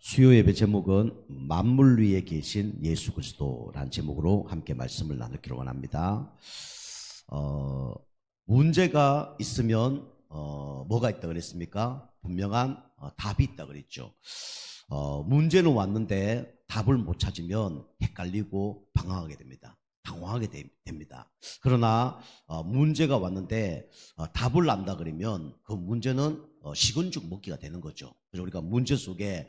수요 예배 제목은 만물 위에 계신 예수 그리스도라는 제목으로 함께 말씀을 나누기로 원합니다. 문제가 있으면 뭐가 있다 그랬습니까? 분명한 답이 있다 그랬죠. 문제는 왔는데 답을 못 찾으면 헷갈리고 방황하게 됩니다. 당황하게 됩니다. 그러나 문제가 왔는데 답을 안다 그러면 그 문제는 식은 죽 먹기가 되는 거죠. 그래서 우리가 문제 속에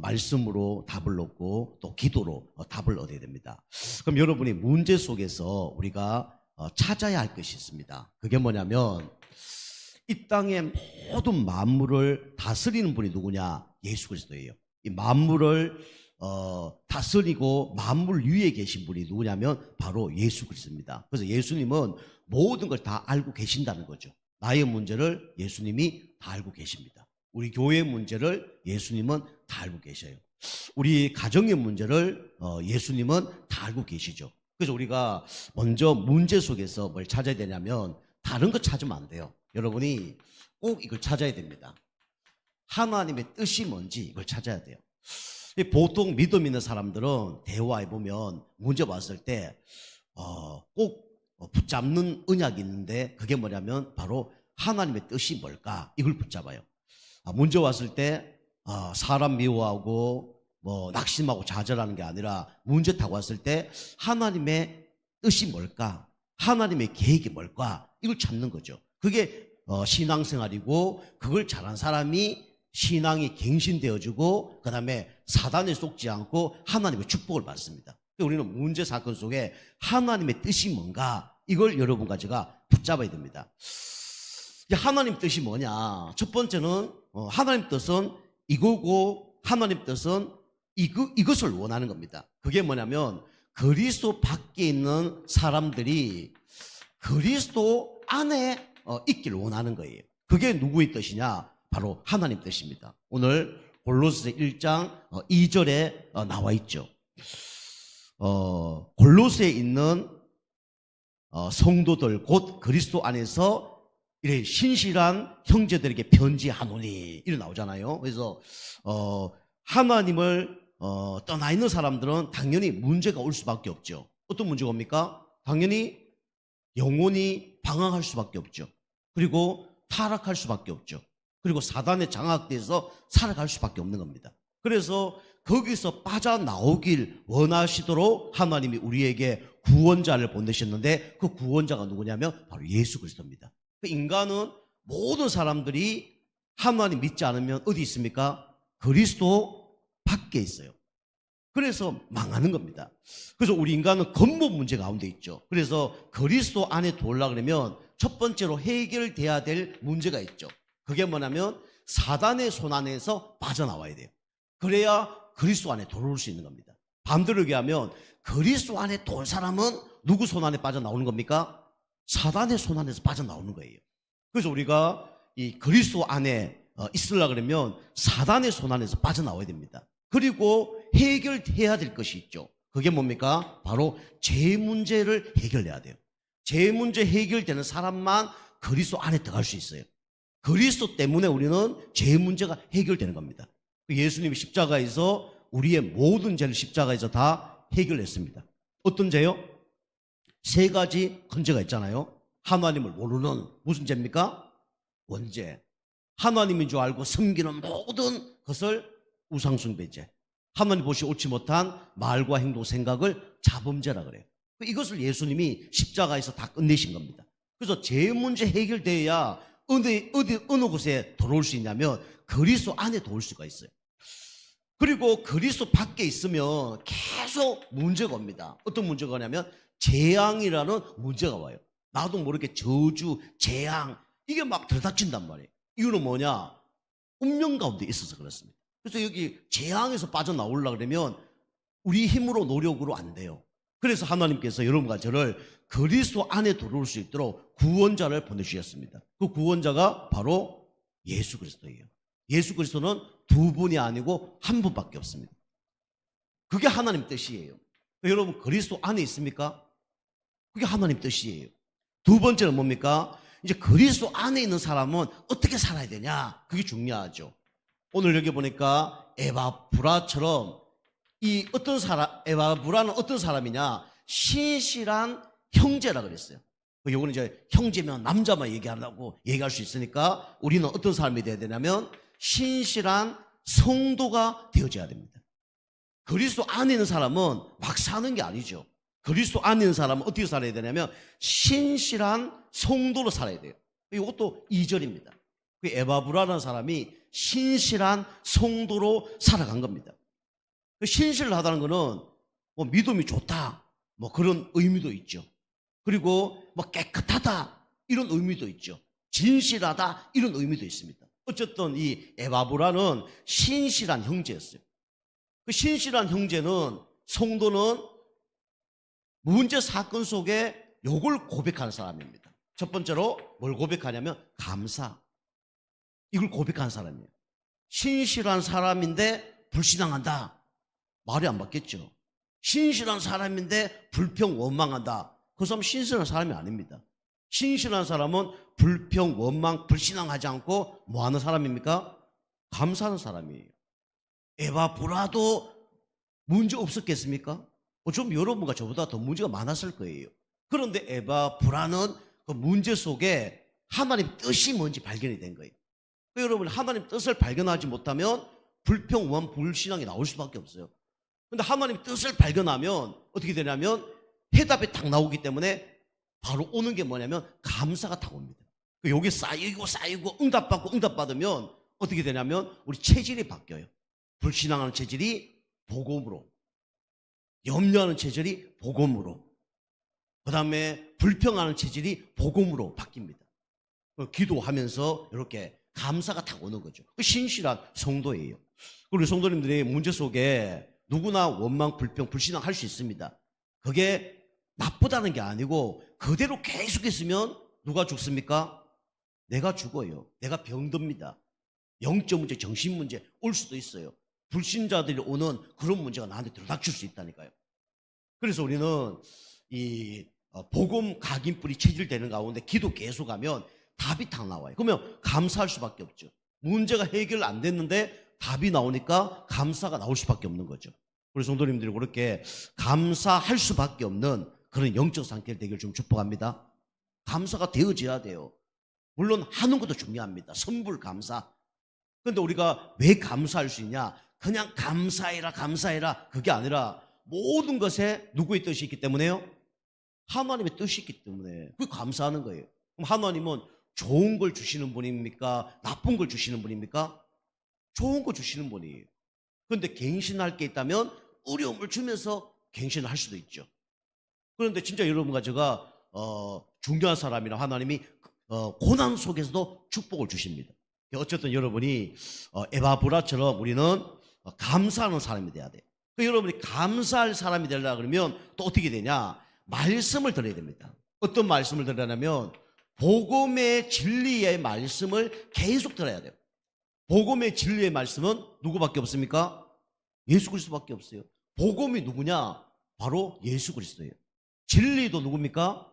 말씀으로 답을 얻고 또 기도로 답을 얻어야 됩니다. 그럼 여러분이 문제 속에서 우리가 찾아야 할 것이 있습니다. 그게 뭐냐면 이 땅의 모든 만물을 다스리는 분이 누구냐? 예수 그리스도예요. 이 만물을 다스리고 만물 위에 계신 분이 누구냐면 바로 예수 그리스도입니다. 그래서 예수님은 모든 걸 다 알고 계신다는 거죠. 나의 문제를 예수님이 다 알고 계십니다. 우리 교회의 문제를 예수님은 다 알고 계셔요. 우리 가정의 문제를 예수님은 다 알고 계시죠. 그래서 우리가 먼저 문제 속에서 뭘 찾아야 되냐면 다른 거 찾으면 안 돼요. 여러분이 꼭 이걸 찾아야 됩니다. 하나님의 뜻이 뭔지 이걸 찾아야 돼요. 보통 믿음 있는 사람들은 대화해보면 문제 왔을 때 꼭 붙잡는 언약이 있는데 그게 뭐냐면 바로 하나님의 뜻이 뭘까 이걸 붙잡아요. 문제 왔을 때 사람 미워하고 뭐 낙심하고 좌절하는 게 아니라 문제 타고 왔을 때 하나님의 뜻이 뭘까, 하나님의 계획이 뭘까 이걸 찾는 거죠. 그게 신앙생활이고 그걸 잘한 사람이 신앙이 갱신되어지고 그 다음에 사단에 속지 않고 하나님의 축복을 받습니다. 우리는 문제 사건 속에 하나님의 뜻이 뭔가 이걸 여러분과 제가 붙잡아야 됩니다. 하나님 뜻이 뭐냐? 첫 번째는 하나님 뜻은 이거고 하나님 뜻은 이것을 원하는 겁니다. 그게 뭐냐면 그리스도 밖에 있는 사람들이 그리스도 안에 있기를 원하는 거예요. 그게 누구의 뜻이냐? 바로 하나님 뜻입니다. 오늘 골로새 1장 2절에 나와 있죠. 골로새에 있는 성도들 곧 그리스도 안에서 이래 신실한 형제들에게 편지하노니 이래 나오잖아요. 그래서 하나님을 떠나 있는 사람들은 당연히 문제가 올 수밖에 없죠. 어떤 문제가 옵니까? 당연히 영혼이 방황할 수밖에 없죠. 그리고 타락할 수밖에 없죠. 그리고 사단에 장악돼서 살아갈 수밖에 없는 겁니다. 그래서 거기서 빠져나오길 원하시도록 하나님이 우리에게 구원자를 보내셨는데 그 구원자가 누구냐면 바로 예수 그리스도입니다. 인간은 모든 사람들이 하나님 믿지 않으면 어디 있습니까? 그리스도 밖에 있어요. 그래서 망하는 겁니다. 그래서 우리 인간은 근본 문제 가운데 있죠. 그래서 그리스도 안에 들어오려고 그러면 첫 번째로 해결돼야 될 문제가 있죠. 그게 뭐냐면 사단의 손 안에서 빠져나와야 돼요. 그래야 그리스도 안에 들어올 수 있는 겁니다. 반대로 얘기하면 그리스도 안에 들어온 사람은 누구 손 안에 빠져나오는 겁니까? 사단의 손 안에서 빠져나오는 거예요. 그래서 우리가 이 그리스도 안에 있으려고 그러면 사단의 손 안에서 빠져나와야 됩니다. 그리고 해결해야 될 것이 있죠. 그게 뭡니까? 바로 죄 문제를 해결해야 돼요. 죄 문제 해결되는 사람만 그리스도 안에 들어갈 수 있어요. 그리스도 때문에 우리는 죄 문제가 해결되는 겁니다. 예수님이 십자가에서 우리의 모든 죄를 십자가에서 다 해결했습니다. 어떤 죄요? 세 가지 큰 죄가 있잖아요. 하나님을 모르는 무슨 죄입니까? 원죄. 하나님인 줄 알고 섬기는 모든 것을 우상숭배죄. 하나님 보시 옳지 못한 말과 행동, 생각을 자범죄라 그래요. 이것을 예수님이 십자가에서 다 끝내신 겁니다. 그래서 죄 문제 해결돼야 어느 곳에 들어올 수 있냐면 그리스도 안에 들어올 수가 있어요. 그리고 그리스도 밖에 있으면 계속 문제가 옵니다. 어떤 문제가 오냐면 재앙이라는 문제가 와요. 나도 모르게 저주, 재앙 이게 막 들이닥친단 말이에요. 이유는 뭐냐? 운명 가운데 있어서 그렇습니다. 그래서 여기 재앙에서 빠져나오려고 그러면 우리 힘으로 노력으로 안 돼요. 그래서 하나님께서 여러분과 저를 그리스도 안에 들어올 수 있도록 구원자를 보내주셨습니다. 그 구원자가 바로 예수 그리스도예요. 예수 그리스도는 두 분이 아니고 한 분밖에 없습니다. 그게 하나님 뜻이에요. 여러분 그리스도 안에 있습니까? 그게 하나님 뜻이에요. 두 번째는 뭡니까? 이제 그리스도 안에 있는 사람은 어떻게 살아야 되냐? 그게 중요하죠. 오늘 여기 보니까 에바브라처럼 이 어떤 사람, 에바브라는 어떤 사람이냐? 신실한 형제라 그랬어요. 요거는 이제 형제면 남자만 얘기할 수 있으니까 우리는 어떤 사람이 되어야 되냐면 신실한 성도가 되어져야 됩니다. 그리스도 안에 있는 사람은 막 사는 게 아니죠. 그리스도 안에 있는 사람은 어떻게 살아야 되냐면 신실한 성도로 살아야 돼요. 이것도 2절입니다. 그 에바브라라는 사람이 신실한 성도로 살아간 겁니다. 신실하다는 것은 뭐 믿음이 좋다, 뭐 그런 의미도 있죠. 그리고 뭐 깨끗하다 이런 의미도 있죠. 진실하다 이런 의미도 있습니다. 어쨌든 이 에바브라는 신실한 형제였어요. 그 신실한 형제는 성도는 문제 사건 속에 요걸 고백하는 사람입니다. 첫 번째로 뭘 고백하냐면 감사. 이걸 고백하는 사람이에요. 신실한 사람인데 불신앙한다. 말이 안 맞겠죠. 신실한 사람인데 불평 원망한다. 그 사람은 신실한 사람이 아닙니다. 신실한 사람은 불평 원망 불신앙하지 않고 뭐 하는 사람입니까? 감사하는 사람이에요. 에바브라도 문제 없었겠습니까? 좀 여러분과 저보다 더 문제가 많았을 거예요. 그런데 에바브라는 그 문제 속에 하나님 뜻이 뭔지 발견이 된 거예요. 여러분, 하나님 뜻을 발견하지 못하면 불평, 원망, 불신앙이 나올 수밖에 없어요. 그런데 하나님 뜻을 발견하면 어떻게 되냐면 해답이 딱 나오기 때문에 바로 오는 게 뭐냐면 감사가 딱 옵니다. 여기 쌓이고 응답받고 응답받으면 어떻게 되냐면 우리 체질이 바뀌어요. 불신앙하는 체질이 복음으로, 염려하는 체질이 복음으로, 그 다음에 불평하는 체질이 복음으로 바뀝니다. 기도하면서 이렇게 감사가 딱 오는 거죠. 신실한 성도예요. 우리 성도님들이 문제 속에 누구나 원망, 불평, 불신앙 할 수 있습니다. 그게 나쁘다는 게 아니고 그대로 계속 있으면 누가 죽습니까? 내가 죽어요. 내가 병듭니다. 영적 문제, 정신 문제 올 수도 있어요. 불신자들이 오는 그런 문제가 나한테 들어닥칠 수 있다니까요. 그래서 우리는 이 복음 각인뿌리 체질되는 가운데 기도 계속하면 답이 딱 나와요. 그러면 감사할 수밖에 없죠. 문제가 해결 안 됐는데 답이 나오니까 감사가 나올 수밖에 없는 거죠. 우리 성도님들이 그렇게 감사할 수밖에 없는 그런 영적 상태를 되길 좀 축복합니다. 감사가 되어져야 돼요. 물론 하는 것도 중요합니다. 선불 감사. 그런데 우리가 왜 감사할 수 있냐? 그냥 감사해라 그게 아니라 모든 것에 누구의 뜻이 있기 때문에요? 하나님의 뜻이 있기 때문에 그 감사하는 거예요. 그럼 하나님은 좋은 걸 주시는 분입니까? 나쁜 걸 주시는 분입니까? 좋은 거 주시는 분이에요. 그런데 갱신할 게 있다면 어려움을 주면서 갱신을 할 수도 있죠. 그런데 진짜 여러분과 제가 중요한 사람이라 하나님이 고난 속에서도 축복을 주십니다. 어쨌든 여러분이 에바브라처럼 우리는 감사하는 사람이 돼야 돼요. 여러분이 감사할 사람이 되려고 그러면 또 어떻게 되냐? 말씀을 들어야 됩니다. 어떤 말씀을 들으려면 복음의 진리의 말씀을 계속 들어야 돼요. 복음의 진리의 말씀은 누구밖에 없습니까? 예수 그리스도밖에 없어요. 복음이 누구냐? 바로 예수 그리스도예요. 진리도 누굽니까?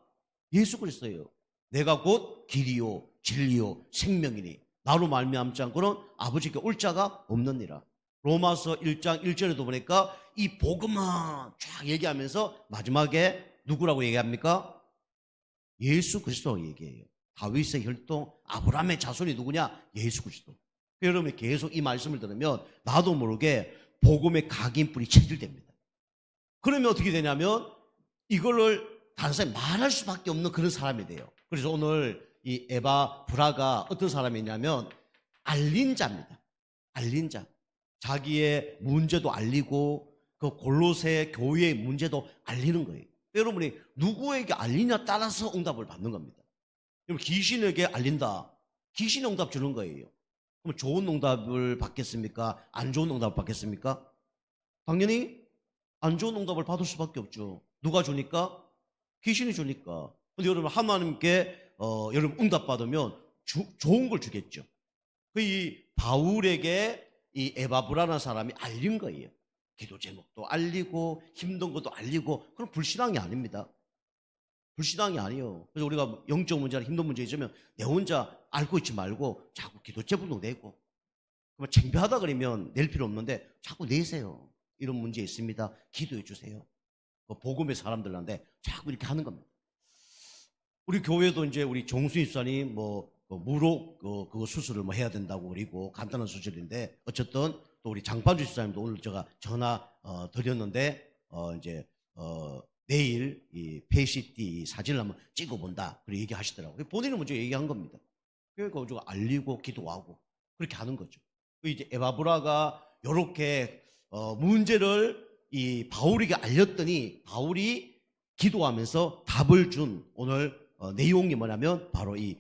예수 그리스도예요. 내가 곧 길이요 진리요 생명이니 나로 말미암지 않고는 아버지께 올 자가 없느니라. 로마서 1장 1절에도 보니까 이 복음은 쫙 얘기하면서 마지막에 누구라고 얘기합니까? 예수 그리스도라고 얘기해요. 다윗의 혈통 아브라함의 자손이 누구냐? 예수 그리스도. 여러분이 계속 이 말씀을 들으면 나도 모르게 복음의 각인뿌리 체질됩니다. 그러면 어떻게 되냐면 이거를 단순히 말할 수밖에 없는 그런 사람이 돼요. 그래서 오늘 이 에바브라가 어떤 사람이냐면 알린 자입니다. 알린 자. 자기의 문제도 알리고 그 골로새 교회의 문제도 알리는 거예요. 여러분이 누구에게 알리냐 따라서 응답을 받는 겁니다. 여러분 귀신에게 알린다. 귀신의 응답 주는 거예요. 그럼 좋은 응답을 받겠습니까? 안 좋은 응답을 받겠습니까? 당연히 안 좋은 응답을 받을 수밖에 없죠. 누가 주니까? 귀신이 주니까. 근데 여러분 하나님께 여러분 응답 받으면 좋은 걸 주겠죠. 이 바울에게 이 에바브라라는 사람이 알린 거예요. 기도 제목도 알리고 힘든 것도 알리고. 그럼 불신앙이 아닙니다. 불신앙이 아니에요. 그래서 우리가 영적 문제나 힘든 문제 있으면 내 혼자 앓고 있지 말고 자꾸 기도 제목도 내고 그러면 창피하다 그러면 낼 필요 없는데 자꾸 내세요. 이런 문제 있습니다. 기도해 주세요. 복음의 사람들한테 자꾸 이렇게 하는 겁니다. 우리 교회도 이제 우리 정수희 집사님 무록 그거 수술을 해야 된다고 그리고 간단한 수술인데 어쨌든 또 우리 장판주 집사님도 오늘 제가 전화 드렸는데 이제 내일 이 PCT 사진을 한번 찍어본다 그렇게 얘기하시더라고요. 본인은 먼저 얘기한 겁니다. 그러니까 우리가 알리고 기도하고 그렇게 하는 거죠. 이제 에바브라가 이렇게 문제를 이 바울에게 알렸더니 바울이 기도하면서 답을 준 오늘 내용이 뭐냐면 바로 이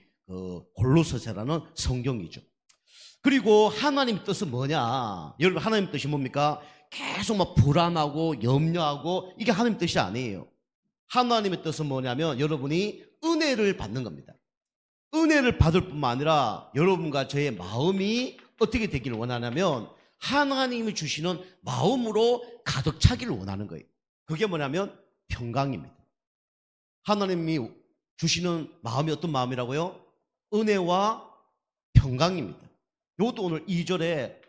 골로새서라는 성경이죠. 그리고 하나님 뜻은 뭐냐? 여러분 하나님 뜻이 뭡니까? 계속 막 불안하고 염려하고 이게 하나님 뜻이 아니에요. 하나님의 뜻은 뭐냐면 여러분이 은혜를 받는 겁니다. 은혜를 받을 뿐만 아니라 여러분과 저의 마음이 어떻게 되기를 원하냐면 하나님이 주시는 마음으로 가득 차기를 원하는 거예요. 그게 뭐냐면 평강입니다. 하나님이 주시는 마음이 어떤 마음이라고요? 은혜와 평강입니다. 이것도 오늘 2절에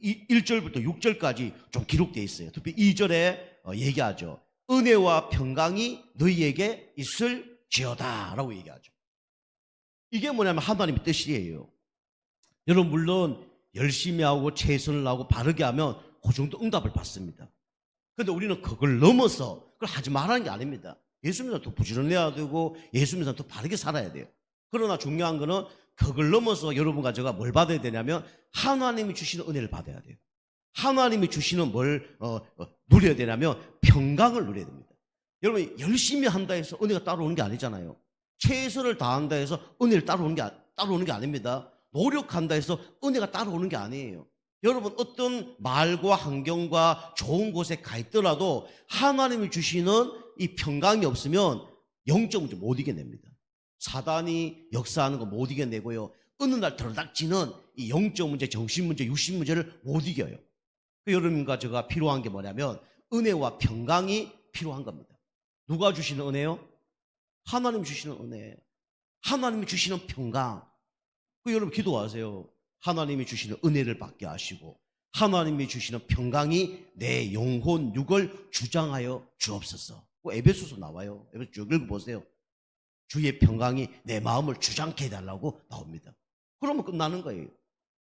1절부터 6절까지 좀 기록되어 있어요. 특히 2절에 얘기하죠. 은혜와 평강이 너희에게 있을지어다 라고 얘기하죠. 이게 뭐냐면 하나님의 뜻이에요. 여러분 물론 열심히 하고 최선을 하고 바르게 하면 그 정도 응답을 받습니다. 그런데 우리는 그걸 넘어서 그걸 하지 말라는 게 아닙니다. 예수 믿어서 더 부지런해야 되고 예수 믿어서 더 바르게 살아야 돼요. 그러나 중요한 거는 그걸 넘어서 여러분과 제가 뭘 받아야 되냐면 하나님이 주시는 은혜를 받아야 돼요. 하나님이 주시는 뭘 누려야 되냐면 평강을 누려야 됩니다. 여러분 열심히 한다 해서 은혜가 따라오는 게 아니잖아요. 최선을 다한다 해서 은혜를 따라오는 게 아닙니다. 노력한다 해서 은혜가 따라오는 게 아니에요. 여러분 어떤 말과 환경과 좋은 곳에 가 있더라도 하나님이 주시는 이 평강이 없으면 영적 문제 못 이겨냅니다. 사단이 역사하는 거 못 이겨내고요. 어느 날 들어닥치는 이 영적 문제, 정신 문제, 육신 문제를 못 이겨요. 여러분과 제가 필요한 게 뭐냐면 은혜와 평강이 필요한 겁니다. 누가 주시는 은혜요? 하나님이 주시는 은혜. 하나님이 주시는 평강. 여러분 기도하세요. 하나님이 주시는 은혜를 받게 하시고 하나님이 주시는 평강이 내 영혼 육을 주장하여 주옵소서. 에베소서 나와요. 에베소 쭉 읽어보세요. 주의 평강이 내 마음을 주장케 해달라고 나옵니다. 그러면 끝나는 거예요.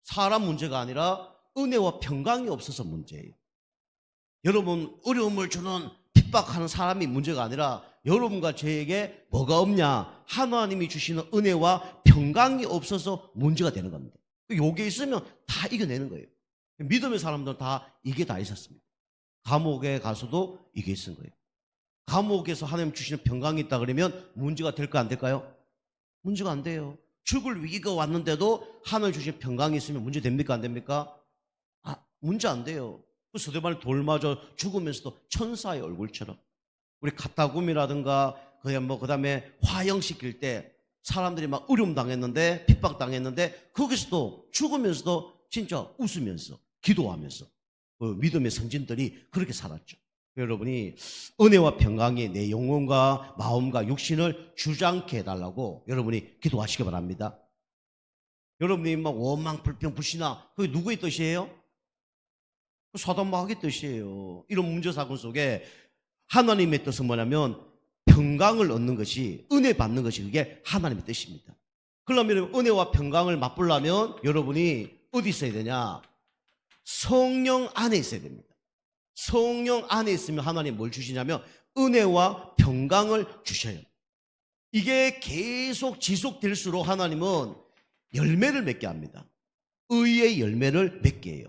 사람 문제가 아니라 은혜와 평강이 없어서 문제예요. 여러분 어려움을 주는 핍박하는 사람이 문제가 아니라 여러분과 저에게 뭐가 없냐? 하나님이 주시는 은혜와 평강이 없어서 문제가 되는 겁니다. 요게 있으면 다 이겨내는 거예요. 믿음의 사람들은 다 이게 다 있었습니다. 감옥에 가서도 이게 있은 거예요. 감옥에서 하나님 주시는 평강이 있다 그러면 문제가 될까 안 될까요? 문제가 안 돼요. 죽을 위기가 왔는데도 하나님 주시는 평강이 있으면 문제 됩니까 안 됩니까? 문제 안 돼요. 그 스데반이 돌 맞아 죽으면서도 천사의 얼굴처럼 우리 카타굼이라든가 그다음에 화형시킬 때 사람들이 막 어려움 당했는데 핍박 당했는데 거기서도 죽으면서도 진짜 웃으면서 기도하면서 그 믿음의 선진들이 그렇게 살았죠. 여러분이 은혜와 평강이 내 영혼과 마음과 육신을 주장케 해달라고 여러분이 기도하시기 바랍니다. 여러분이 막 원망 불평 불신앙 그게 누구의 뜻이에요? 사단 마귀의 뜻이에요. 이런 문제 사건 속에 하나님의 뜻은 뭐냐면 평강을 얻는 것이 은혜 받는 것이 그게 하나님의 뜻입니다. 그러면 은혜와 평강을 맛보려면 여러분이 어디 있어야 되냐? 성령 안에 있어야 됩니다. 성령 안에 있으면 하나님 뭘 주시냐면 은혜와 평강을 주셔요. 이게 계속 지속될수록 하나님은 열매를 맺게 합니다. 의의 열매를 맺게 해요.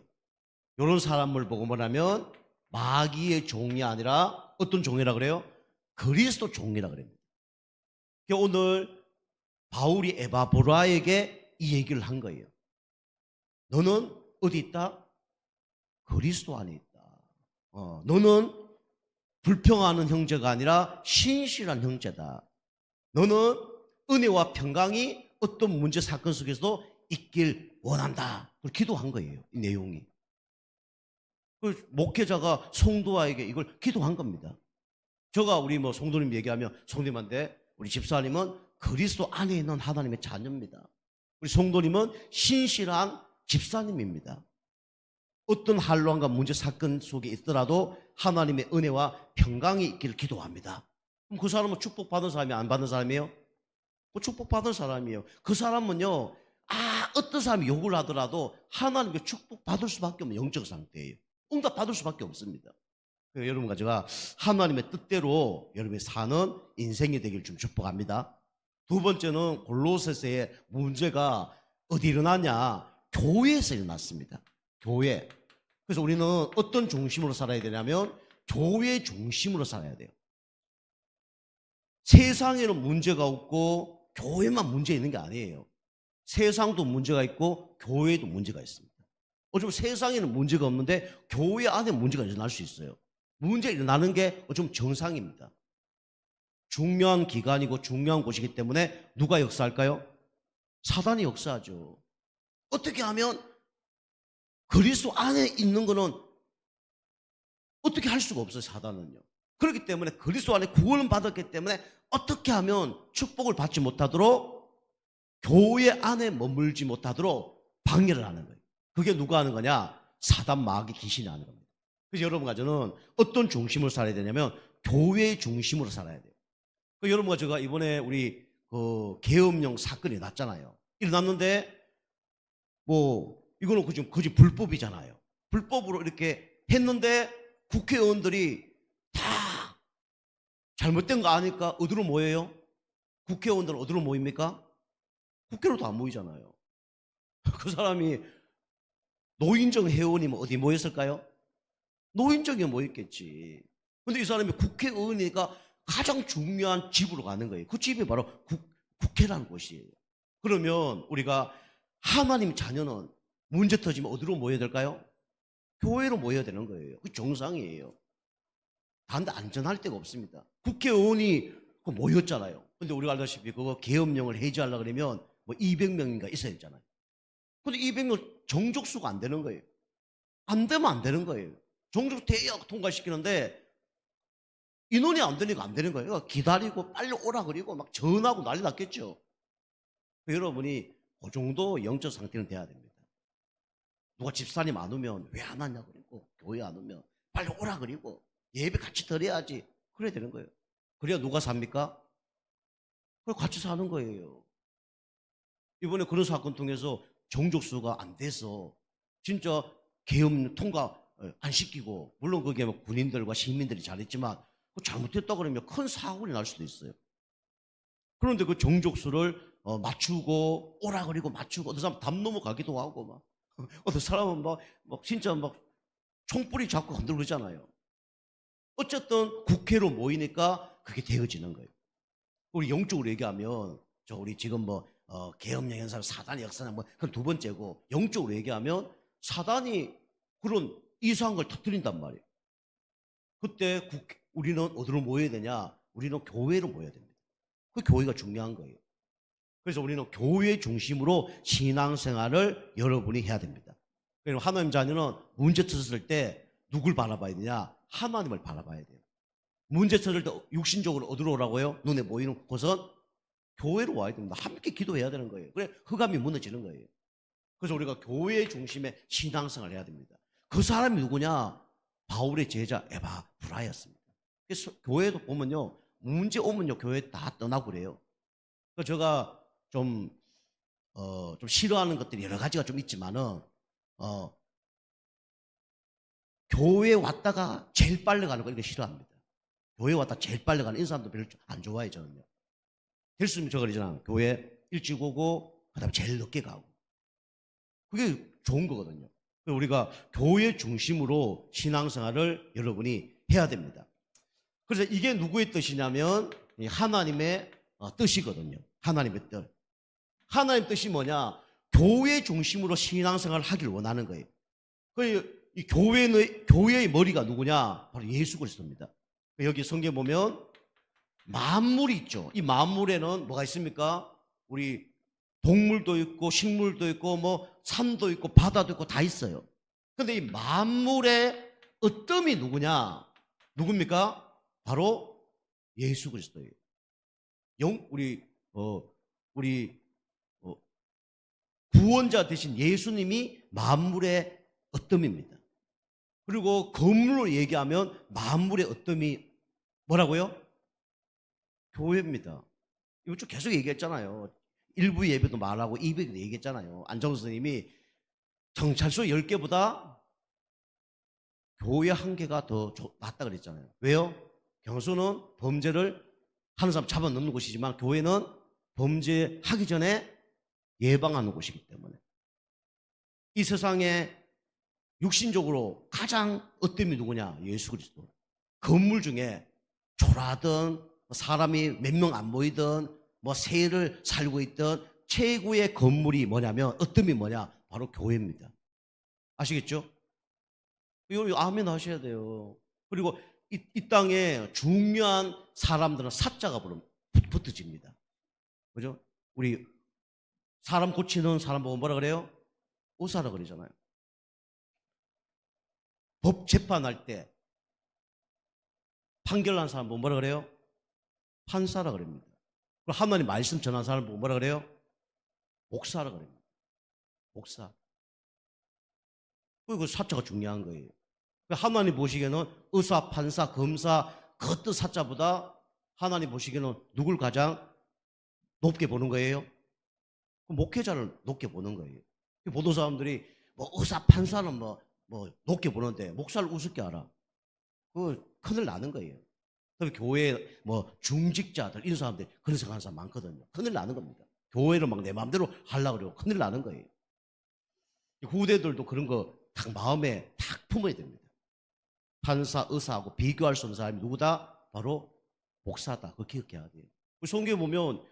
이런 사람을 보고 뭐냐면 마귀의 종이 아니라 어떤 종이라 그래요? 그리스도 종이라 그럽니다. 오늘 바울이 에바브라에게 이 얘기를 한 거예요. 너는 어디 있다? 그리스도 안에 있다. 너는 불평하는 형제가 아니라 신실한 형제다. 너는 은혜와 평강이 어떤 문제 사건 속에서도 있길 원한다. 기도한 거예요. 이 내용이. 목회자가 성도에게 이걸 기도한 겁니다. 제가 우리 성도님 얘기하면 성도님한테 우리 집사님은 그리스도 안에 있는 하나님의 자녀입니다. 우리 성도님은 신실한 집사님입니다. 어떤 한란과 문제 사건 속에 있더라도 하나님의 은혜와 평강이 있기를 기도합니다. 그럼 그 사람은 축복받은 사람이 안 받은 사람이에요? 그 축복받은 사람이에요. 그 사람은요, 어떤 사람이 욕을 하더라도 하나님께 축복받을 수밖에 없는 영적 상태예요. 응답받을 수밖에 없습니다. 여러분과 제가 하나님의 뜻대로 여러분이 사는 인생이 되길 좀 축복합니다. 두 번째는 골로새서의 문제가 어디 일어나냐? 교회에서 일어났습니다. 교회. 그래서 우리는 어떤 중심으로 살아야 되냐면 교회 중심으로 살아야 돼요. 세상에는 문제가 없고 교회만 문제 있는 게 아니에요. 세상도 문제가 있고 교회도 문제가 있습니다. 어쩌면 세상에는 문제가 없는데 교회 안에 문제가 일어날 수 있어요. 문제 일어나는 게 어쩌면 정상입니다. 중요한 기간이고 중요한 곳이기 때문에 누가 역사할까요? 사단이 역사하죠. 어떻게 하면 그리스도 안에 있는 거는 어떻게 할 수가 없어요, 사단은요. 그렇기 때문에 그리스도 안에 구원을 받았기 때문에 어떻게 하면 축복을 받지 못하도록 교회 안에 머물지 못하도록 방해를 하는 거예요. 그게 누가 하는 거냐? 사단 마귀 귀신이 하는 겁니다. 그래서 여러분과 저는 어떤 중심으로 살아야 되냐면 교회 중심으로 살아야 돼요. 여러분과 제가 이번에 우리 계엄령 사건이 났잖아요. 일어났는데 이거는 그지 불법이잖아요. 불법으로 이렇게 했는데 국회의원들이 다 잘못된 거 아니까 어디로 모여요? 국회의원들은 어디로 모입니까? 국회로도 안 모이잖아요. 그 사람이 노인정 회원이면 어디 모였을까요? 노인정에 모였겠지. 근데 이 사람이 국회의원이니까 가장 중요한 집으로 가는 거예요. 그 집이 바로 국회라는 곳이에요. 그러면 우리가 하나님 자녀는 문제 터지면 어디로 모여야 될까요? 교회로 모여야 되는 거예요. 그 정상이에요. 다른데 안전할 데가 없습니다. 국회의원이 모였잖아요. 근데 우리가 알다시피 그거 계엄령을 해제하려고 그러면 200명인가 있어야 되잖아요. 근데 200명 정족수가 안 되는 거예요. 안 되면 안 되는 거예요. 정족수 대역 통과시키는데 인원이 안 되니까 안 되는 거예요. 그러니까 기다리고 빨리 오라 그리고 막 전화하고 난리 났겠죠. 여러분이 그 정도 영적 상태는 돼야 됩니다. 누가 집사님 안 오면 왜 안 왔냐 그러고 교회 안 오면 빨리 오라 그리고 예배 같이 드려야지. 그래야 되는 거예요. 그래야 누가 삽니까? 그래 같이 사는 거예요. 이번에 그런 사건 통해서 정족수가 안 돼서 진짜 계엄 통과 안 시키고 물론 거기에 군인들과 시민들이 잘했지만 잘못했다 그러면 큰 사고가 날 수도 있어요. 그런데 그 정족수를 맞추고 오라 그리고 맞추고 어떤 사람 담 넘어가기도 하고 막 어떤 사람은 막 진짜 막 총뿌리 잡고 흔들고 그러잖아요. 어쨌든 국회로 모이니까 그게 되어지는 거예요. 우리 영적으로 얘기하면 우리 지금 계엄령 현상 사단의 역사는 그건 두 번째고 영적으로 얘기하면 사단이 그런 이상한 걸 터뜨린단 말이에요. 그때 우리는 어디로 모여야 되냐? 우리는 교회로 모여야 됩니다. 그 교회가 중요한 거예요. 그래서 우리는 교회 중심으로 신앙생활을 여러분이 해야 됩니다. 그리고 하나님 자녀는 문제 터졌을 때 누굴 바라봐야 되냐? 하나님을 바라봐야 돼요. 문제 터질 때 육신적으로 어디로 오라고요? 눈에 보이는 곳은 교회로 와야 됩니다. 함께 기도해야 되는 거예요. 그래 흑암이 무너지는 거예요. 그래서 우리가 교회 중심의 신앙생활을 해야 됩니다. 그 사람이 누구냐? 바울의 제자 에바브라였습니다. 그래서 교회도 보면요, 문제 오면요 교회 다 떠나고 그래요. 그래서 제가 좀 싫어하는 것들이 여러 가지가 좀 있지만은 교회 왔다가 제일 빨리 가는 거 이거 싫어합니다. 교회 왔다 제일 빨리 가는 이 사람도 별로 안 좋아해요 저는요. 될 수 있으면 저 그러잖아. 교회 일찍 오고 그다음에 제일 늦게 가고 그게 좋은 거거든요. 우리가 교회 중심으로 신앙생활을 여러분이 해야 됩니다. 그래서 이게 누구의 뜻이냐면 하나님의 뜻이거든요. 하나님의 뜻. 하나님의 뜻이 뭐냐? 교회 중심으로 신앙생활을 하길 원하는 거예요. 이 교회의 머리가 누구냐? 바로 예수 그리스도입니다. 여기 성경 보면 만물이 있죠. 이 만물에는 뭐가 있습니까? 우리 동물도 있고 식물도 있고 산도 있고 바다도 있고 다 있어요. 근데 이 만물의 어뜸이 누구냐? 누굽니까? 바로 예수 그리스도예요. 우리 구원자 되신 예수님이 만물의 어뜸입니다. 그리고 건물로 얘기하면 만물의 어뜸이 뭐라고요? 교회입니다. 이거 쭉 계속 얘기했잖아요. 1부 예배도 말하고 2부에도 얘기했잖아요. 안정수 선생님이 경찰서 10개보다 교회 1개가 더 낫다 그랬잖아요. 왜요? 경찰서는 범죄를 하는 사람 잡아넣는 곳이지만 교회는 범죄하기 전에 예방하는 곳이기 때문에 이 세상에 육신적으로 가장 어뜸이 누구냐? 예수 그리스도. 건물 중에 초라하든 사람이 몇 명 안 보이든 뭐 새를 살고 있던 최고의 건물이 뭐냐면 어뜸이 뭐냐? 바로 교회입니다. 아시겠죠? 이거 아멘 하셔야 돼요. 그리고 이 땅에 중요한 사람들은 사자가 붙어집니다. 그죠? 우리 사람 고치는 사람 보고 뭐라 그래요? 의사라 그러잖아요. 법 재판할 때 판결한 사람 보고 뭐라 그래요? 판사라 그럽니다. 그리고 하나님 말씀 전한 사람 보고 뭐라 그래요? 목사라 그럽니다. 목사. 그 사자가 중요한 거예요. 하나님 보시기에는 의사, 판사, 검사 그 어떤 사자보다 하나님 보시기에는 누굴 가장 높게 보는 거예요? 목회자를 높게 보는 거예요. 보도 사람들이 뭐 의사, 판사는 뭐 높게 보는데 목사를 우습게 알아. 그 큰일 나는 거예요. 그다음에 교회 뭐 중직자들 이런 사람들이 그런 생각하는 사람 많거든요. 큰일 나는 겁니다. 교회를 막 내 마음대로 하려고 그러고 큰일 나는 거예요. 후대들도 그런 거 딱 마음에 딱 품어야 됩니다. 판사, 의사하고 비교할 수 없는 사람이 누구다? 바로 목사다. 그거 기억해야 돼요. 성경에 보면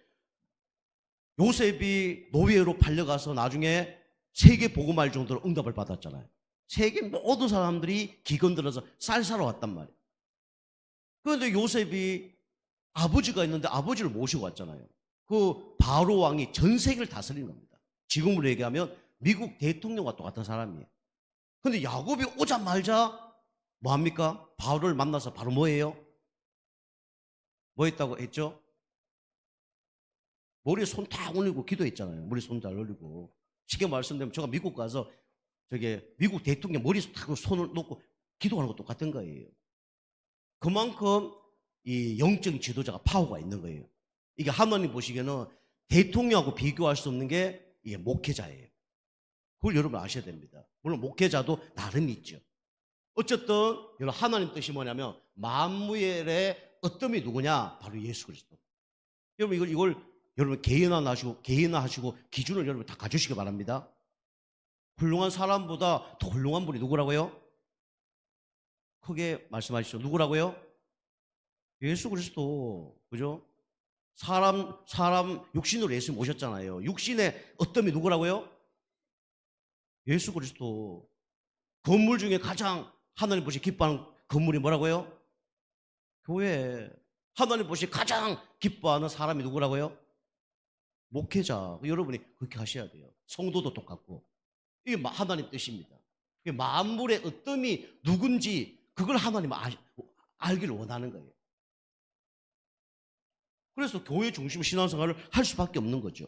요셉이 노예로 팔려가서 나중에 세계 복음할 정도로 응답을 받았잖아요. 세계 모든 사람들이 기근 들어서 쌀 사러 왔단 말이에요. 그런데 요셉이 아버지가 있는데 아버지를 모시고 왔잖아요. 그 바로 왕이 전 세계를 다스리는 겁니다. 지금으로 얘기하면 미국 대통령과 똑같은 사람이에요. 근데 야곱이 오자마자 뭐합니까? 바로를 만나서 바로 뭐예요? 뭐 했다고 했죠? 머리에 손 다 올리고 기도했잖아요. 머리 손 잘 올리고. 쉽게 말씀드리면 제가 미국 가서 저게 미국 대통령 머리에 딱 손을 놓고 기도하는 것도 똑같은 거예요. 그만큼 이 영적인 지도자가 파워가 있는 거예요. 이게 하나님 보시기에는 대통령하고 비교할 수 없는 게 이게 목회자예요. 그걸 여러분 아셔야 됩니다. 물론 목회자도 나름 있죠. 어쨌든 여러분 하나님 뜻이 뭐냐면 만물의 어뜸이 누구냐? 바로 예수 그리스도. 여러분 이걸 여러분 개인화하시고 기준을 여러분 다 가주시기 바랍니다. 훌륭한 사람보다 더 훌륭한 분이 누구라고요? 크게 말씀하시죠. 누구라고요? 예수 그리스도. 그죠? 사람 육신으로 예수님 오셨잖아요. 육신의 어뜸이 누구라고요? 예수 그리스도. 건물 중에 가장 하나님 보시 기뻐하는 건물이 뭐라고요? 교회. 하나님 보시 가장 기뻐하는 사람이 누구라고요? 목회자. 여러분이 그렇게 하셔야 돼요. 성도도 똑같고. 이게 하나님 뜻입니다. 만물의 어뜸이 누군지 그걸 하나님 알기를 원하는 거예요. 그래서 교회 중심 신앙생활을 할 수밖에 없는 거죠.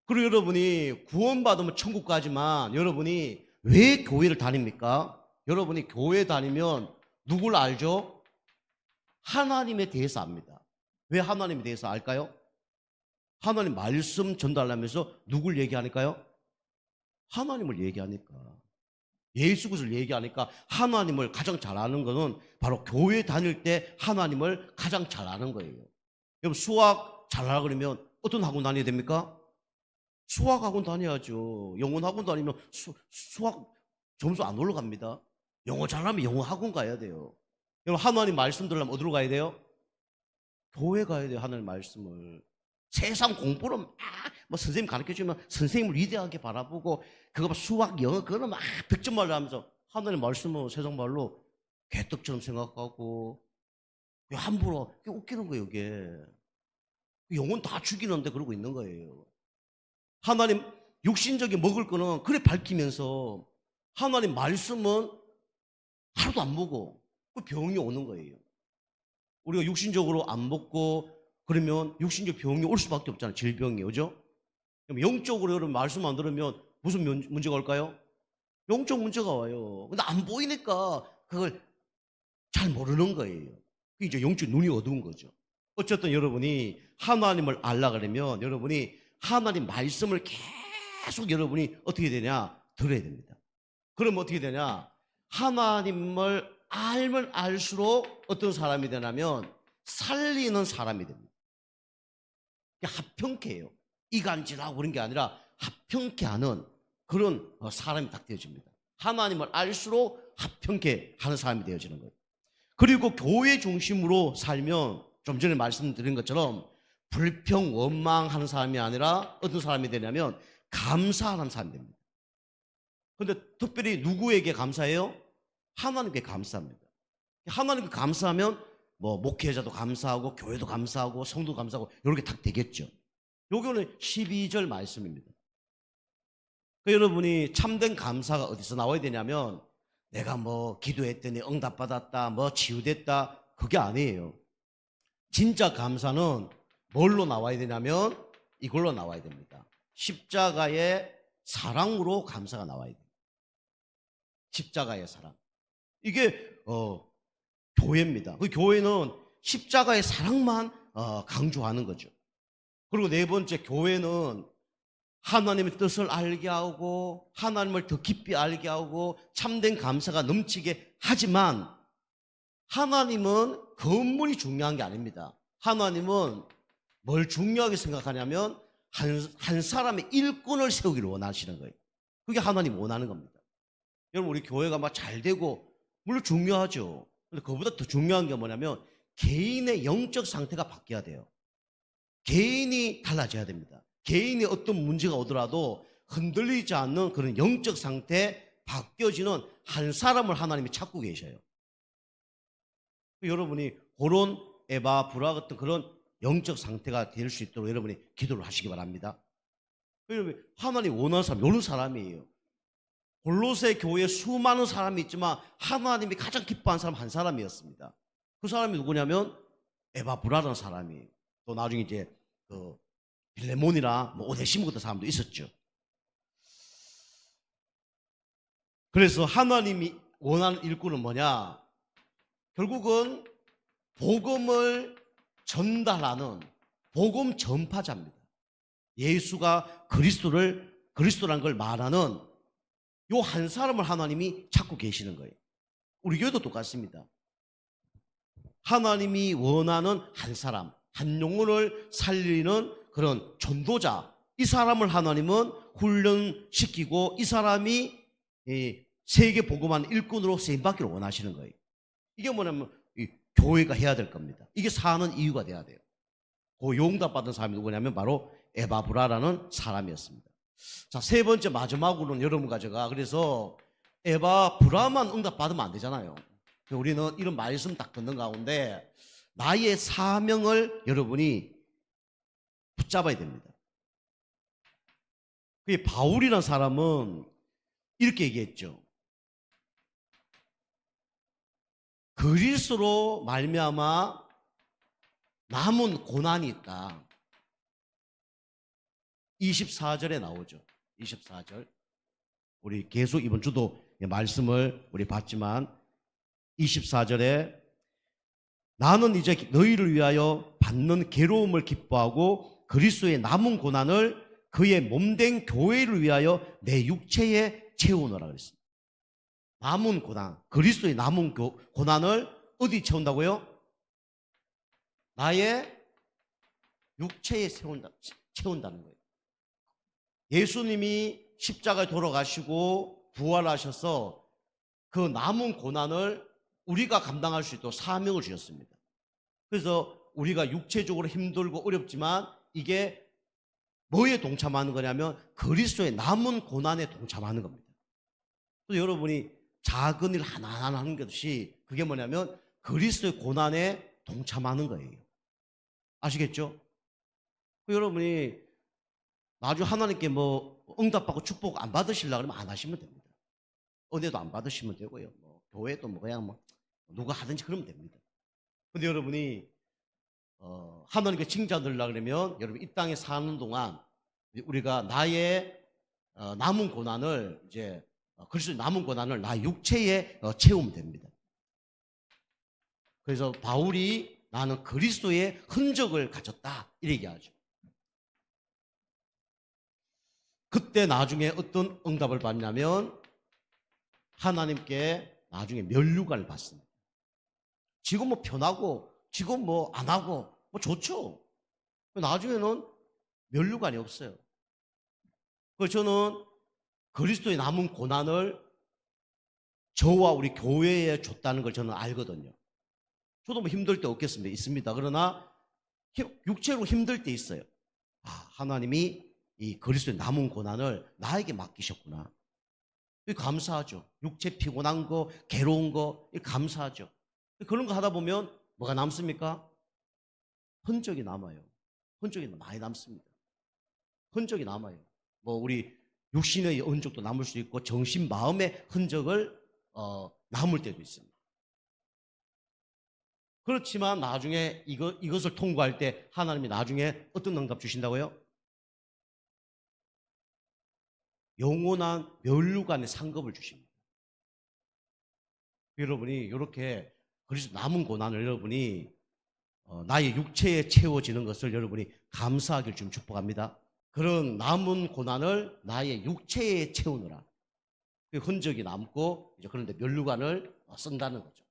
그리고 여러분이 구원받으면 천국 가지만 여러분이 왜 교회를 다닙니까? 여러분이 교회 다니면 누굴 알죠? 하나님에 대해서 압니다. 왜 하나님에 대해서 알까요? 하나님 말씀 전달하면서 누굴 얘기하니까요? 하나님을 얘기하니까. 예수 그리스도를 얘기하니까 하나님을 가장 잘 아는 것은 바로 교회 다닐 때 하나님을 가장 잘 아는 거예요. 여러분 수학 잘하라 그러면 어떤 학원 다녀야 됩니까? 수학 학원 다녀야죠. 영어 학원 다니면 수학 점수 안 올라갑니다. 영어 잘하면 영어 학원 가야 돼요. 여러분 하나님 말씀 들으려면 어디로 가야 돼요? 교회 가야 돼요. 하나님 말씀을. 세상 공부를 뭐 선생님 가르쳐주면 선생님을 위대하게 바라보고 그거 수학 영어 그거는 막 100점 말로 하면서 하나님 말씀은 세상 말로 개떡처럼 생각하고 함부로 웃기는 거예요. 이게 영혼 다 죽이는데 그러고 있는 거예요. 하나님 육신적인 먹을 거는 그래 밝히면서 하나님 말씀은 하루도 안 보고 그 병이 오는 거예요. 우리가 육신적으로 안 먹고 그러면 육신적 병이 올 수밖에 없잖아요. 질병이. 그죠? 그럼 영적으로 여러분 말씀 안 들으면 무슨 문제가 올까요? 영적 문제가 와요. 근데 안 보이니까 그걸 잘 모르는 거예요. 그게 이제 영적 눈이 어두운 거죠. 어쨌든 여러분이 하나님을 알라 그러면 여러분이 하나님 말씀을 계속 여러분이 어떻게 되냐? 들어야 됩니다. 그럼 어떻게 되냐? 하나님을 알면 알수록 어떤 사람이 되냐면 살리는 사람이 됩니다. 합평케 해요. 이간질하고 그런 게 아니라 합평케 하는 그런 사람이 딱 되어집니다. 하나님을 알수록 합평케 하는 사람이 되어지는 거예요. 그리고 교회 중심으로 살면 좀 전에 말씀드린 것처럼 불평, 원망하는 사람이 아니라 어떤 사람이 되냐면 감사하는 사람이 됩니다. 그런데 특별히 누구에게 감사해요? 하나님께 감사합니다. 하나님께 감사하면 뭐 목회자도 감사하고 교회도 감사하고 성도도 감사하고 이렇게 딱 되겠죠. 요거는 12절 말씀입니다. 여러분이 참된 감사가 어디서 나와야 되냐면 내가 뭐 기도했더니 응답받았다, 뭐 치유됐다, 그게 아니에요. 진짜 감사는 뭘로 나와야 되냐면 이걸로 나와야 됩니다. 십자가의 사랑으로 감사가 나와야 돼요. 십자가의 사랑. 이게 교회입니다. 그 교회는 십자가의 사랑만 강조하는 거죠. 그리고 네 번째, 교회는 하나님의 뜻을 알게 하고 하나님을 더 깊이 알게 하고 참된 감사가 넘치게 하지만 하나님은 건물이 중요한 게 아닙니다. 하나님은 뭘 중요하게 생각하냐면 한 사람의 일꾼을 세우기를 원하시는 거예요. 그게 하나님 원하는 겁니다. 여러분, 우리 교회가 막 잘 되고 물론 중요하죠. 근데 그보다 더 중요한 게 뭐냐면 개인의 영적 상태가 바뀌어야 돼요. 개인이 달라져야 됩니다. 개인이 어떤 문제가 오더라도 흔들리지 않는 그런 영적 상태에 바뀌어지는 한 사람을 하나님이 찾고 계셔요. 여러분이 그런 에바, 브라 같은 그런 영적 상태가 될 수 있도록 여러분이 기도를 하시기 바랍니다. 여러분, 하나님 원하는 사람, 이런 사람이에요. 골로새 교회에 수많은 사람이 있지만 하나님이 가장 기뻐한 사람 한 사람이었습니다. 그 사람이 누구냐면 에바 브라라는 사람이에요. 또 나중에 이제 그 빌레몬이나 뭐 오네시모 같은 사람도 있었죠. 그래서 하나님이 원하는 일꾼은 뭐냐? 결국은 복음을 전달하는 복음 전파자입니다. 예수가 그리스도라는 걸 말하는 요 한 사람을 하나님이 찾고 계시는 거예요. 우리 교회도 똑같습니다. 하나님이 원하는 한 사람, 한 영혼을 살리는 그런 전도자, 이 사람을 하나님은 훈련시키고 이 사람이 세계 복음하는 일꾼으로 쓰임받기를 원하시는 거예요. 이게 뭐냐면 교회가 해야 될 겁니다. 이게 사는 이유가 돼야 돼요. 그 용답받은 사람이 누구냐면 바로 에바브라라는 사람이었습니다. 자, 세 번째 마지막으로는 여러분과 제가 그래서 에바브라만 응답받으면 안 되잖아요. 우리는 이런 말씀 딱 듣는 가운데 나의 사명을 여러분이 붙잡아야 됩니다. 그 바울이라는 사람은 이렇게 얘기했죠. 그리스도로 말미암아 남은 고난이 있다. 24절에 나오죠. 24절. 우리 계속 이번 주도 말씀을 우리 봤지만 24절에 나는 이제 너희를 위하여 받는 괴로움을 기뻐하고 그리스도의 남은 고난을 그의 몸된 교회를 위하여 내 육체에 채우노라 그랬습니다. 남은 고난, 그리스도의 남은 고난을 어디 채운다고요? 나의 육체에 채운다는 거예요. 예수님이 십자가에 돌아가시고 부활하셔서 그 남은 고난을 우리가 감당할 수 있도록 사명을 주셨습니다. 그래서 우리가 육체적으로 힘들고 어렵지만 이게 뭐에 동참하는 거냐면 그리스도의 남은 고난에 동참하는 겁니다. 그래서 여러분이 작은 일 하나하나 하는 것이 그게 뭐냐면 그리스도의 고난에 동참하는 거예요. 아시겠죠? 여러분이 나중에 하나님께 뭐 응답받고 축복 안 받으시려고 하면 안 하시면 됩니다. 은혜도 안 받으시면 되고요. 뭐 교회도 뭐 그냥 뭐 누가 하든지 그러면 됩니다. 근데 여러분이 하나님께 칭찬 들으려고 그러면 여러분 이 땅에 사는 동안 우리가 나의 남은 고난을 이제 그리스도의 남은 고난을 나의 육체에 채우면 됩니다. 그래서 바울이 나는 그리스도의 흔적을 가졌다 이렇게 얘기하죠. 그때 나중에 어떤 응답을 받냐면 하나님께 나중에 면류관을 받습니다. 지금 뭐 편하고 지금 뭐 안 하고 뭐 좋죠. 나중에는 면류관이 없어요. 그래서 저는 그리스도의 남은 고난을 저와 우리 교회에 줬다는 걸 저는 알거든요. 저도 뭐 힘들 때 없겠습니다. 있습니다. 그러나 육체로 힘들 때 있어요. 아, 하나님이 이 그리스도의 남은 고난을 나에게 맡기셨구나. 감사하죠. 육체 피곤한 거, 괴로운 거 감사하죠. 그런 거 하다 보면 뭐가 남습니까? 흔적이 남아요. 흔적이 많이 남습니다. 흔적이 남아요. 뭐 우리 육신의 흔적도 남을 수 있고 정신, 마음의 흔적을 남을 때도 있습니다. 그렇지만 나중에 이것을 통과할 때 하나님이 나중에 어떤 응답 주신다고요? 영원한 면류관의 상급을 주십니다. 여러분이 이렇게 그리스도 남은 고난을 여러분이 나의 육체에 채워지는 것을 여러분이 감사하길 좀 축복합니다. 그런 남은 고난을 나의 육체에 채우느라 그 흔적이 남고 이제 그런데 면류관을 쓴다는 거죠.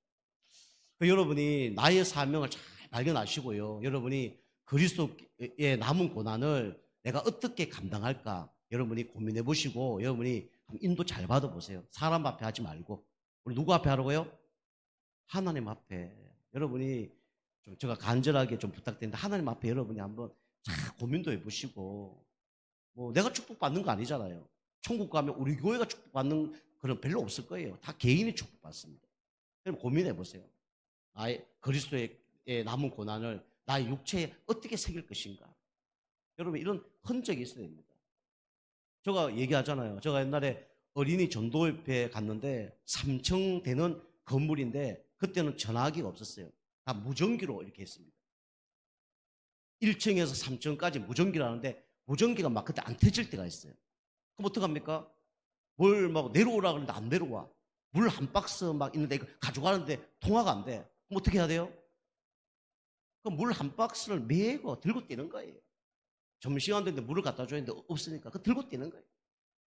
여러분이 나의 사명을 잘 발견하시고요. 여러분이 그리스도의 남은 고난을 내가 어떻게 감당할까 여러분이 고민해 보시고 여러분이 인도 잘 받아보세요. 사람 앞에 하지 말고. 우리 누구 앞에 하라고요? 하나님 앞에. 여러분이 좀 제가 간절하게 좀 부탁드리는데 하나님 앞에 여러분이 한번 잘 고민도 해보시고 뭐 내가 축복받는 거 아니잖아요. 천국 가면 우리 교회가 축복받는 그런 별로 없을 거예요. 다 개인이 축복받습니다. 그럼 고민해 보세요. 나의 그리스도의 남은 고난을 나의 육체에 어떻게 새길 것인가. 여러분 이런 흔적이 있어야 됩니다. 제가 얘기하잖아요. 제가 옛날에 어린이 전도협회에 갔는데 3층 되는 건물인데 그때는 전화기가 없었어요. 다 무전기로 이렇게 했습니다. 1층에서 3층까지 무전기를 하는데 무전기가 막 그때 안 터질 때가 있어요. 그럼 어떡합니까? 뭘 막 내려오라 그러는데 안 내려와. 물 한 박스 막 있는데 이거 가져가는데 통화가 안 돼. 그럼 어떻게 해야 돼요? 그 물 한 박스를 메고 들고 뛰는 거예요. 점심시간 됐는데 물을 갖다 줘야 되는데 없으니까 그 들고 뛰는 거예요.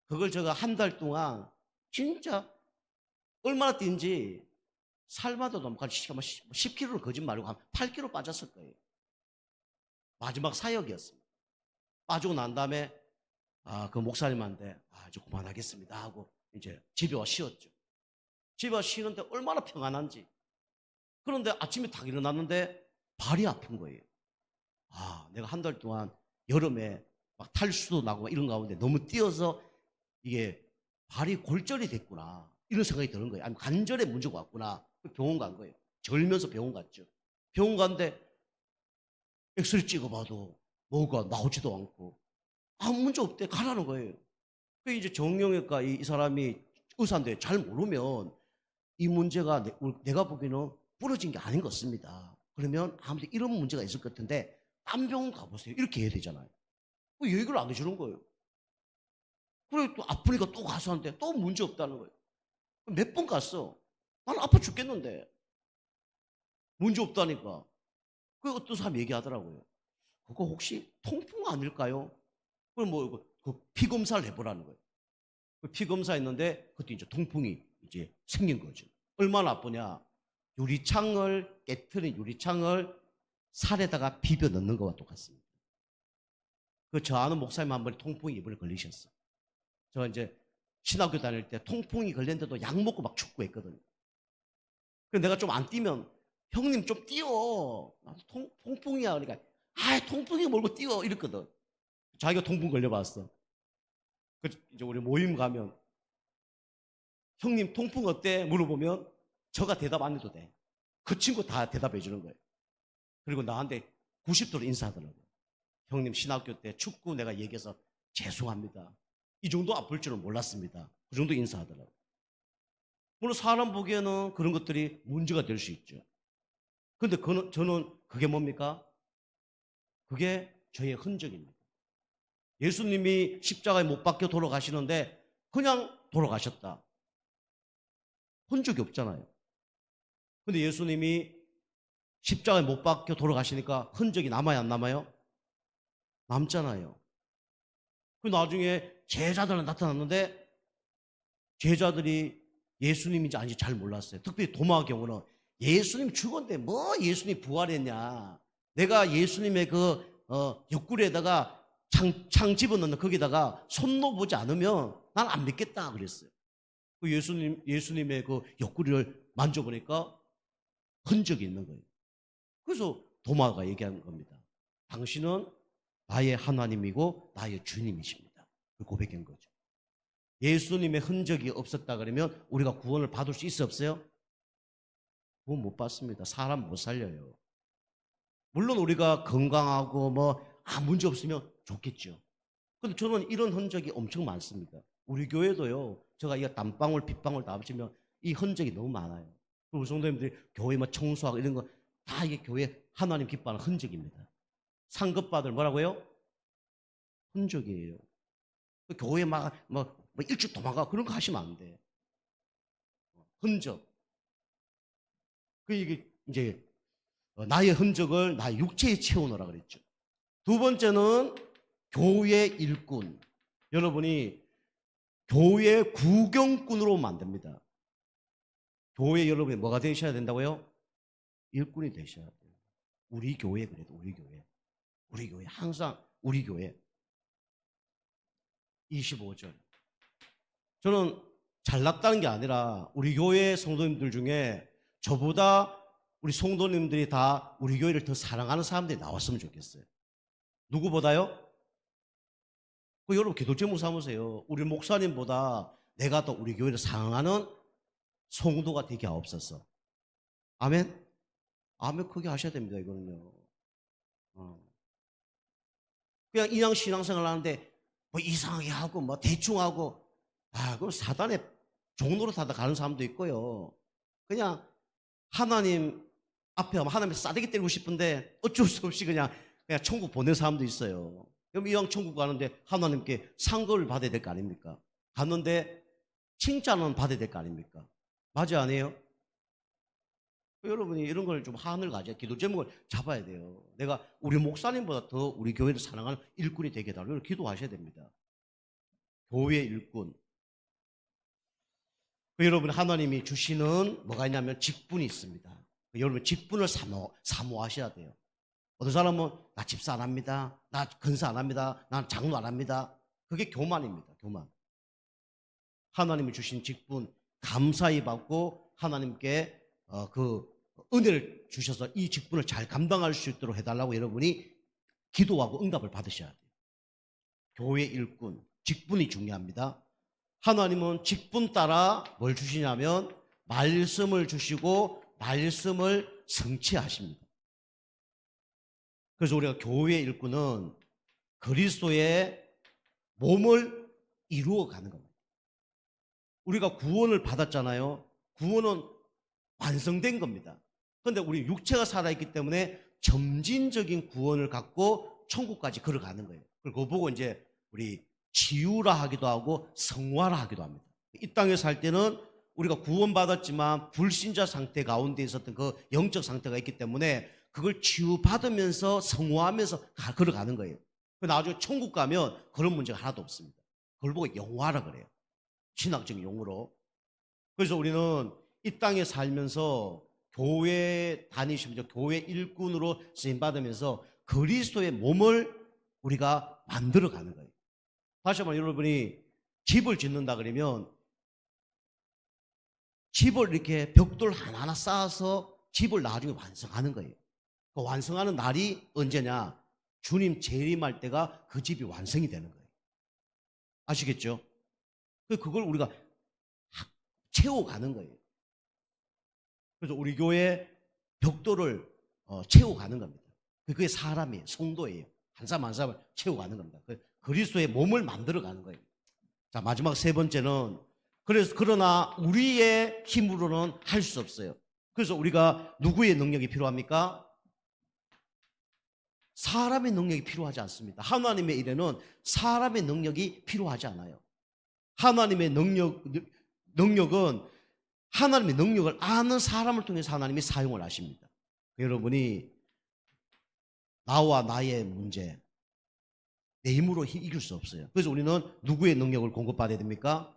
그걸 제가 한 달 동안 진짜 얼마나 뛴지 살마다 넘고 10kg를 거짓말이고 한 8kg 빠졌을 거예요. 마지막 사역이었습니다. 빠지고 난 다음에 그 목사님한테 이제 그만하겠습니다 하고 이제 집에 와 쉬었죠. 집에 와 쉬는데 얼마나 평안한지. 그런데 아침에 딱 일어났는데 발이 아픈 거예요. 내가 한 달 동안 여름에 막 탈수도 나고 이런 가운데 너무 뛰어서 이게 발이 골절이 됐구나. 이런 생각이 드는 거예요. 아니 관절에 문제가 왔구나. 병원 간 거예요. 절면서 병원 갔죠. 병원 갔는데 엑스레이 찍어봐도 뭐가 나오지도 않고 아무 문제 없대. 가라는 거예요. 그 이제 정형외과 이 사람이 의사인데 잘 모르면 이 문제가 내가 보기에는 부러진 게 아닌 것 같습니다. 그러면 아무튼 이런 문제가 있을 것 같은데 딴 병원 가보세요. 이렇게 해야 되잖아요. 왜 얘기를 안 해주는 거예요? 그래 또 아프니까 또 가서 하는데 또 문제 없다는 거예요. 몇 번 갔어. 나는 아파 죽겠는데 문제 없다니까. 그 어떤 사람이 얘기하더라고요. 그거 혹시 통풍 아닐까요? 그럼 뭐 피 검사를 해보라는 거예요. 피 검사했는데 그때 이제 통풍이 이제 생긴 거죠. 얼마나 아프냐? 유리창을 깨트린 유리창을 살에다가 비벼 넣는 것과 똑같습니다. 저 아는 목사님 한 번에 통풍이 이번에 걸리셨어요. 저 이제 신학교 다닐 때 통풍이 걸렸는데도 약 먹고 막 축구했거든요. 그래서 내가 좀 안 뛰면 형님 좀 뛰어. 통풍이야. 그러니까 통풍이 뭘고 뛰어 이랬거든. 자기가 통풍 걸려봤어. 이제 우리 모임 가면 형님 통풍 어때? 물어보면 저가 대답 안 해도 돼. 그 친구 다 대답해 주는 거예요. 그리고 나한테 90도로 인사하더라고요. 형님 신학교 때 축구 내가 얘기해서 죄송합니다. 이 정도 아플 줄은 몰랐습니다. 그 정도 인사하더라고요. 물론 사람 보기에는 그런 것들이 문제가 될 수 있죠. 근데 저는 그게 뭡니까? 그게 저의 흔적입니다. 예수님이 십자가에 못 박혀 돌아가시는데 그냥 돌아가셨다. 흔적이 없잖아요. 근데 예수님이 십자가에 못 박혀 돌아가시니까 흔적이 남아요, 안 남아요? 남잖아요. 그 나중에 제자들은 나타났는데 제자들이 예수님인지 아닌지 잘 몰랐어요. 특별히 도마의 경우는 예수님 죽었는데 뭐 예수님 부활했냐. 내가 예수님의 옆구리에다가 창 집어넣는 거기다가 손 놓아보지 않으면 난 안 믿겠다 그랬어요. 그 예수님의 그 옆구리를 만져보니까 흔적이 있는 거예요. 그래서 도마가 얘기하는 겁니다. 당신은 나의 하나님이고 나의 주님이십니다. 그 고백한 거죠. 예수님의 흔적이 없었다 그러면 우리가 구원을 받을 수 있어 없어요? 구원 못 받습니다. 사람 못 살려요. 물론 우리가 건강하고 문제 없으면 좋겠죠. 근데 저는 이런 흔적이 엄청 많습니다. 우리 교회도요. 제가 이 땀방울 빗방울 다 합치면 이 흔적이 너무 많아요. 우리 성도님들이 교회 청소하고 이런 거 다 이게 교회 하나님 기뻐하는 흔적입니다. 상급받을 뭐라고요? 흔적이에요. 교회 일찍 도망가 그런 거 하시면 안 돼. 흔적. 이게 이제 나의 흔적을 나의 육체에 채우노라 그랬죠. 두 번째는 교회 일꾼. 여러분이 교회 구경꾼으로 만듭니다. 교회 여러분이 뭐가 되셔야 된다고요? 일꾼이 되셔야 돼요. 우리 교회 그래도 우리 교회 항상 우리 교회 25절. 저는 잘났다는 게 아니라 우리 교회 성도님들 중에 저보다 우리 성도님들이 다 우리 교회를 더 사랑하는 사람들이 나왔으면 좋겠어요. 누구보다요? 여러분 기도 제목 삼으세요. 우리 목사님보다 내가 더 우리 교회를 사랑하는 성도가 되게 하옵소서. 아멘? 아멘 크게 하셔야 됩니다. 이거는요. 그냥 이왕 신앙생활 하는데 이상하게 하고 대충 하고 그럼 사단의 종로로 타다 가는 사람도 있고요. 그냥 하나님 앞에 하면 하나님 싸대기 때리고 싶은데 어쩔 수 없이 그냥 천국 보낸 사람도 있어요. 그럼 이왕 천국 가는데 하나님께 상급을 받아야 될 거 아닙니까? 갔는데 칭찬은 받아야 될 거 아닙니까? 맞아 아니에요? 여러분이 이런 걸 좀 한을 가져야 기도 제목을 잡아야 돼요. 내가 우리 목사님보다 더 우리 교회를 사랑하는 일꾼이 되게 해달라고 기도하셔야 됩니다. 교회 일꾼. 여러분 하나님이 주시는 뭐가 있냐면 직분이 있습니다. 여러분 직분을 사모하셔야 돼요. 어떤 사람은 나 집사 안 합니다. 나 근사 안 합니다. 난 장로 안 합니다. 그게 교만입니다. 교만. 하나님이 주신 직분 감사히 받고 하나님께 그 은혜를 주셔서 이 직분을 잘 감당할 수 있도록 해달라고 여러분이 기도하고 응답을 받으셔야 돼요. 교회 일꾼, 직분이 중요합니다. 하나님은 직분 따라 뭘 주시냐면 말씀을 주시고 말씀을 성취하십니다. 그래서 우리가 교회 일꾼은 그리스도의 몸을 이루어가는 겁니다. 우리가 구원을 받았잖아요. 구원은 완성된 겁니다. 그런데 우리 육체가 살아있기 때문에 점진적인 구원을 갖고 천국까지 걸어가는 거예요. 그거 보고 이제 우리 치유라 하기도 하고 성화라 하기도 합니다. 이 땅에 살 때는 우리가 구원받았지만 불신자 상태 가운데 있었던 그 영적 상태가 있기 때문에 그걸 치유받으면서 성화하면서 걸어가는 거예요. 나중에 천국 가면 그런 문제가 하나도 없습니다. 그걸 보고 영화라 그래요. 신학적 용어로. 그래서 우리는 이 땅에 살면서 교회 다니시면서 교회 일꾼으로 쓰임받으면서 그리스도의 몸을 우리가 만들어가는 거예요. 다시 한번 여러분이 집을 짓는다 그러면 집을 이렇게 벽돌 하나하나 쌓아서 집을 나중에 완성하는 거예요. 그 완성하는 날이 언제냐? 주님 재림할 때가 그 집이 완성이 되는 거예요. 아시겠죠? 그걸 우리가 채워가는 거예요. 그래서 우리 교회 벽돌을 채워가는 겁니다. 그게 사람이에요. 성도예요. 한 사람 한 사람을 채워가는 겁니다. 그리스도의 몸을 만들어가는 거예요. 자, 마지막 세 번째는 그러나 우리의 힘으로는 할 수 없어요. 그래서 우리가 누구의 능력이 필요합니까? 사람의 능력이 필요하지 않습니다. 하나님의 일에는 사람의 능력이 필요하지 않아요. 하나님의 능력은 하나님의 능력을 아는 사람을 통해서 하나님이 사용을 하십니다. 여러분이 나와 나의 문제, 내 힘으로 이길 수 없어요. 그래서 우리는 누구의 능력을 공급받아야 됩니까?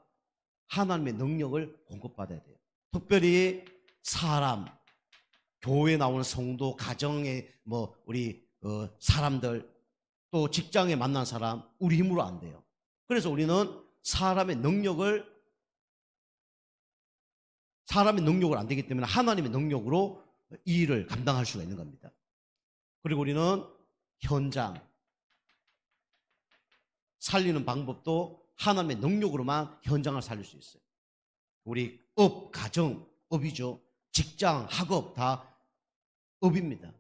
하나님의 능력을 공급받아야 돼요. 특별히 사람, 교회에 나오는 성도, 가정에 우리 사람들, 또 직장에 만난 사람, 우리 힘으로 안 돼요. 그래서 우리는 사람의 능력을 안 되기 때문에 하나님의 능력으로 이 일을 감당할 수가 있는 겁니다. 그리고 우리는 현장, 살리는 방법도 하나님의 능력으로만 현장을 살릴 수 있어요. 우리 가정, 업이죠. 직장, 학업 다 업입니다.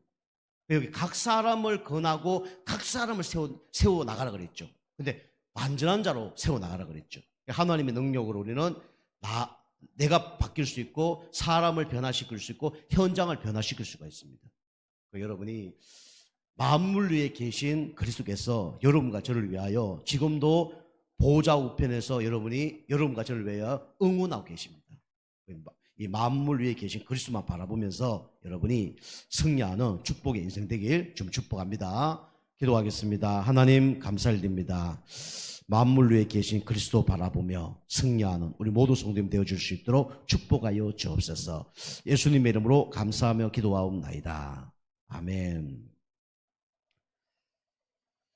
여기 각 사람을 권하고 각 사람을 세워 나가라 그랬죠. 근데 완전한 자로 세워 나가라 그랬죠. 하나님의 능력으로 우리는 내가 바뀔 수 있고 사람을 변화시킬 수 있고 현장을 변화시킬 수가 있습니다. 여러분이 만물 위에 계신 그리스도께서 여러분과 저를 위하여 지금도 보좌 우편에서 여러분과 저를 위하여 응원하고 계십니다. 이 만물 위에 계신 그리스도만 바라보면서 여러분이 승리하는 축복의 인생 되길 좀 축복합니다. 기도하겠습니다. 하나님 감사드립니다. 만물 위에 계신 그리스도 바라보며 승리하는 우리 모두 성도님 되어줄 수 있도록 축복하여 주옵소서. 예수님의 이름으로 감사하며 기도하옵나이다. 아멘.